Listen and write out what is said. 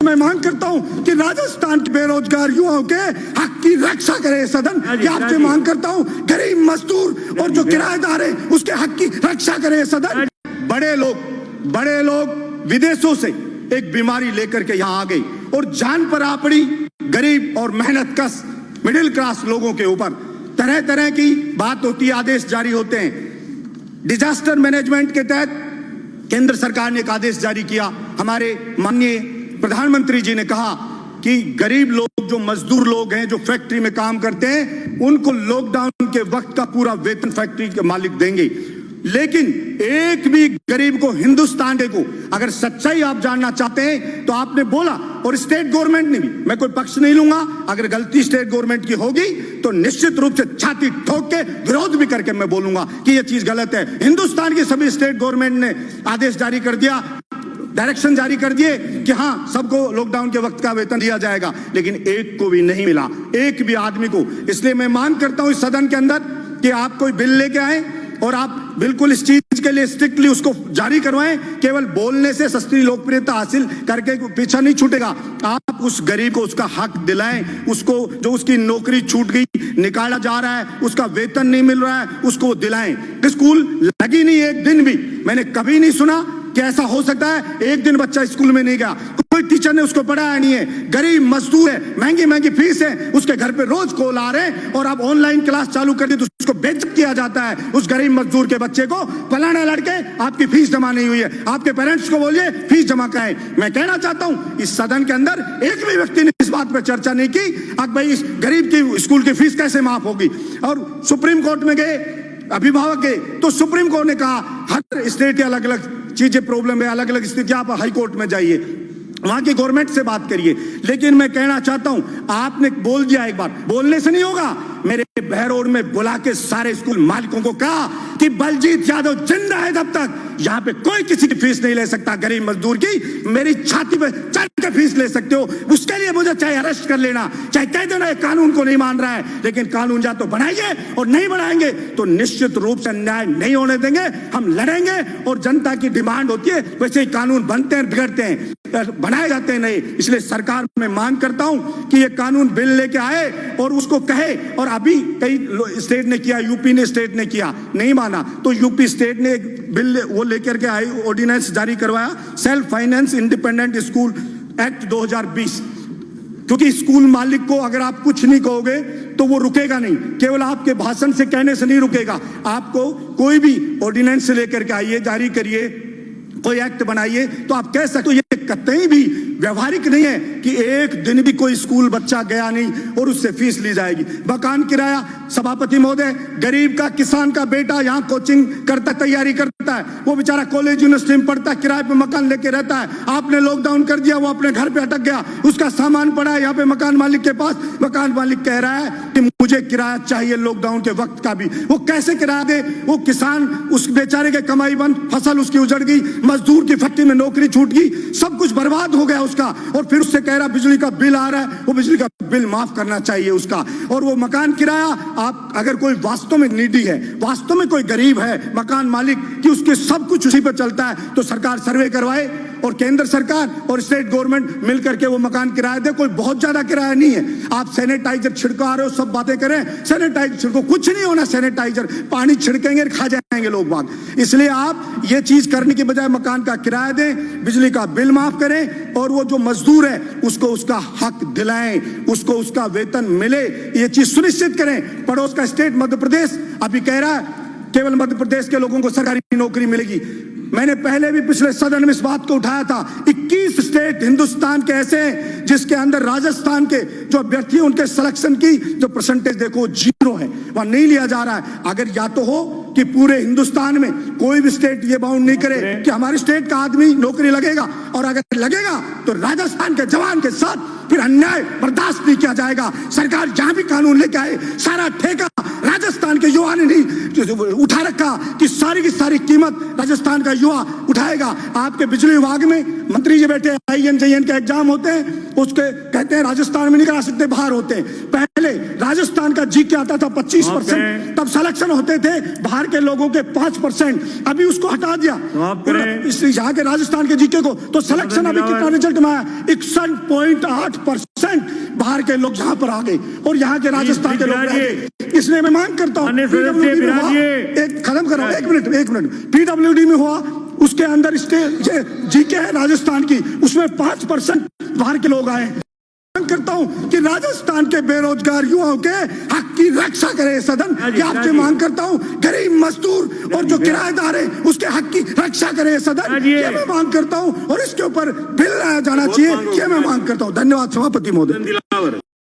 मैं मांग करता हूं कि राजस्थान के बेरोजगार युवाओं के हक की रक्षा करे सदन। ये आपसे मांग करता हूं, गरीब मजदूर और जो किराएदार है उसके हक की रक्षा करे सदन। बड़े लोग विदेशों से एक बीमारी लेकर के यहाँ आ गई और जान पर आ पड़ी गरीब और मेहनत कश मिडिल क्लास लोगों के ऊपर। तरह तरह की बात होती है, आदेश जारी होते हैं। डिजास्टर मैनेजमेंट के तहत केंद्र सरकार ने एक आदेश जारी किया। हमारे माननीय प्रधानमंत्री जी ने कहा कि गरीब लोग, जो मजदूर लोग हैं, जो फैक्ट्री में काम करते हैं, उनको लॉकडाउन के वक्त का पूरा वेतन फैक्ट्री के मालिक देंगे। लेकिन एक भी गरीब को, हिंदुस्तान को, अगर सच्चाई आप जानना चाहते हैं तो आपने बोला, और स्टेट गवर्नमेंट ने भी, मैं कोई पक्ष नहीं लूंगा, अगर गलती स्टेट गवर्नमेंट की होगी तो निश्चित रूप से छाती ठोक के विरोध भी करके मैं बोलूंगा कि यह चीज गलत है। हिंदुस्तान की सभी स्टेट गवर्नमेंट ने आदेश जारी कर दिया, डायरेक्शन जारी कर दिए कि हां सबको लॉकडाउन के वक्त का वेतन दिया जाएगा, लेकिन एक को भी नहीं मिला, एक भी आदमी को। इसलिए मैं मांग करता हूं इस सदन के अंदर कि आप कोई बिल लेके आए और आप बिल्कुल इस चीज के लिए स्ट्रिक्टली उसको जारी करवाएं। केवल बोलने से सस्ती लोकप्रियता हासिल करके पीछा नहीं छूटेगा। आप उस गरीब को उसका हक दिलाएं, उसको जो उसकी नौकरी छूट गई, निकाला जा रहा है, उसका वेतन नहीं मिल रहा है, उसको दिलाएं। स्कूल लगी नहीं एक दिन भी, मैंने कभी नहीं सुना कि ऐसा हो सकता है एक दिन बच्चा स्कूल में नहीं गया, कोई टीचर ने उसको पढ़ाया नहीं है। गरीब मजदूर है, महंगी महंगी फीस है, उसके घर पे रोज कॉल आ रहे हैं और आप ऑनलाइन क्लास चालू कर दी तो उसको बेइज्जत किया जाता है। उस गरीब मजदूर के बच्चे को, फलाना लड़के आपकी फीस जमा नहीं हुई है, आपके पेरेंट्स को बोलिए फीस जमा कराएं। मैं कहना चाहता हूं इस सदन के अंदर एक भी व्यक्ति ने इस बात पर चर्चा नहीं की अब भाई इस गरीब की स्कूल की फीस कैसे माफ होगी। और सुप्रीम कोर्ट में गए, अभिभावक गए, तो सुप्रीम कोर्ट ने कहा हर स्टेट की अलग अलग चीजें प्रॉब्लम है, अलग अलग स्थिति, आप हाई कोर्ट में जाइए, वहां की गवर्नमेंट से बात करिए। लेकिन मैं कहना चाहता हूं, आपने बोल दिया एक बार, बोलने से नहीं होगा। मेरे बहरोड में बुला के सारे स्कूल मालिकों को कहा कि बलजीत यादव जिंदा है तब तक यहां पे कोई किसी की फीस नहीं ले सकता। गरीब मजदूर की मेरी छाती पे चढ़ के फीस ले सकते हो, उसके लिए मुझे चाहे अरेस्ट कर लेना, चाहे कह देना कानून को नहीं मान रहा है, लेकिन कानून या तो बनाइए और नहीं बनाएंगे तो निश्चित रूप से अन्याय नहीं होने देंगे। हम लड़ेंगे और जनता की डिमांड होती है, वैसे ही कानून बनते हैं, बिगड़ते हैं, बनाए जाते हैं नहीं। इसलिए सरकार में मांग करता हूं कि ये कानून बिल लेके आए और उसको कहे। और अभी कई स्टेट ने किया, यूपी ने, स्टेट ने किया, नहीं माना तो यूपी स्टेट ने एक बिल वो लेकर के आई, ऑर्डिनेंस जारी करवाया, self finance independent school act 2020। क्योंकि स्कूल मालिक को अगर आप कुछ नहीं कहोगे तो वो रुकेगा नहीं, केवल आपके भाषण से, कहने से नहीं रुकेगा। आपको कोई भी ऑर्डिनेंस लेकर के आइए, जारी करिए, कोई एक्ट बनाइए तो आप कह सकते हो। ये कतई भी व्यवहारिक नहीं है कि एक दिन भी कोई स्कूल बच्चा गया नहीं और उससे फीस ली जाएगी। मकान किराया, सभापति महोदय, गरीब का, किसान का बेटा यहाँ कोचिंग करता, तैयारी करता है, वो बेचारा कॉलेज यूनिवर्सिटी में पढ़ता है, किराए पे मकान लेके रहता है। आपने लॉकडाउन कर दिया, वो अपने घर पे अटक गया, उसका सामान पड़ा है यहाँ पे मकान मालिक के पास। मकान मालिक कह रहा है कि मुझे किराया चाहिए लॉकडाउन के वक्त का भी। वो कैसे किराया दे? वो किसान, उस बेचारे के कमाई बंद, फसल उसकी उजड़ गई, मजदूर की फैक्ट्री में नौकरी छूट गई, सब कुछ बर्बाद हो गया उसका। और फिर उससे कह रहा बिजली का बिल आ रहा है, वो बिजली का बिल माफ करना चाहिए उसका। और वो मकान किराया, आप अगर कोई वास्तव में नीडी है, वास्तव में कोई गरीब है, मकान मालिक कि उसके सब कुछ उसी पर चलता है, तो सरकार सर्वे करवाए और केंद्र सरकार और स्टेट गवर्नमेंट मिलकर के वो मकान किराया दे। कोई बहुत ज्यादा किराया नहीं है। आप सैनिटाइजर छिड़का रहे हो, सब बातें करें, सैनिटाइजर छिड़को, कुछ नहीं होना। सैनिटाइजर पानी छिड़केंगे, खा जाएंगे लोग बाग। इसलिए आप ये चीज करने के बजाय मकान का किराया दें, बिजली का बिल माफ करें और वो जो मजदूर है उसको उसका हक दिलाएं, उसको उसका वेतन मिले, ये चीज सुनिश्चित करें। पड़ोस का स्टेट मध्य प्रदेश अभी कह रहा है केवल मध्य प्रदेश के लोगों को सरकारी नौकरी मिलेगी। मैंने पहले भी पिछले सदन में इस बात को उठाया था। 21 स्टेट हिंदुस्तान के ऐसे हैं जिसके अंदर राजस्थान के जो अभ्यर्थी हैं उनके सिलेक्शन की जो परसेंटेज देखो 0 है, वहां नहीं लिया जा रहा है। अगर या तो हो कि पूरे हिंदुस्तान में कोई भी स्टेट ये बाउंड नहीं करे कि हमारे स्टेट का आदमी नौकरी लगेगा, और अगर लगेगा तो राजस्थान के जवान के साथ फिर अन्याय बर्दाश्त नहीं किया जाएगा। सरकार जहां भी कानून लेके आए, सारा ठेका राजस्थान के युवा ने नहीं उठा रखा कि सारी की सारी कीमत राजस्थान का युवा उठाएगा। आपके बिजली विभाग में मंत्री जी बैठे, IN JN के एग्जाम होते हैं, उसके कहते हैं राजस्थान में नहीं करा सकते, बाहर होते हैं। पहले राजस्थान का जीके आता था 25%, तब सिलेक्शन होते थे बाहर के लोगों के 5%, अभी उसको हटा दिया यहाँ के राजस्थान के जीके को, तो सिलेक्शन अभी कितना रिजल्ट में आया, 61.8% बाहर के लोग यहाँ पर आ गए और यहाँ के राजस्थान के लोग रह गए। इसलिए मैं मांग करता हूँ एक खत्म करो, एक मिनट पीडब्ल्यूडी में हुआ, उसके अंदर जीके है राजस्थान की, उसमें 5% बाहर के लोग आए। मांग करता हूं कि राजस्थान के बेरोजगार युवाओं के हक की रक्षा करे सदन, कि आपसे मांग करता हूं गरीब मजदूर और जो किराएदार है उसके हक की रक्षा करे सदन, ये मैं मांग करता हूं और इसके ऊपर बिल लाया जाना चाहिए, ये मैं मांग करता हूं। धन्यवाद सभापति महोदय।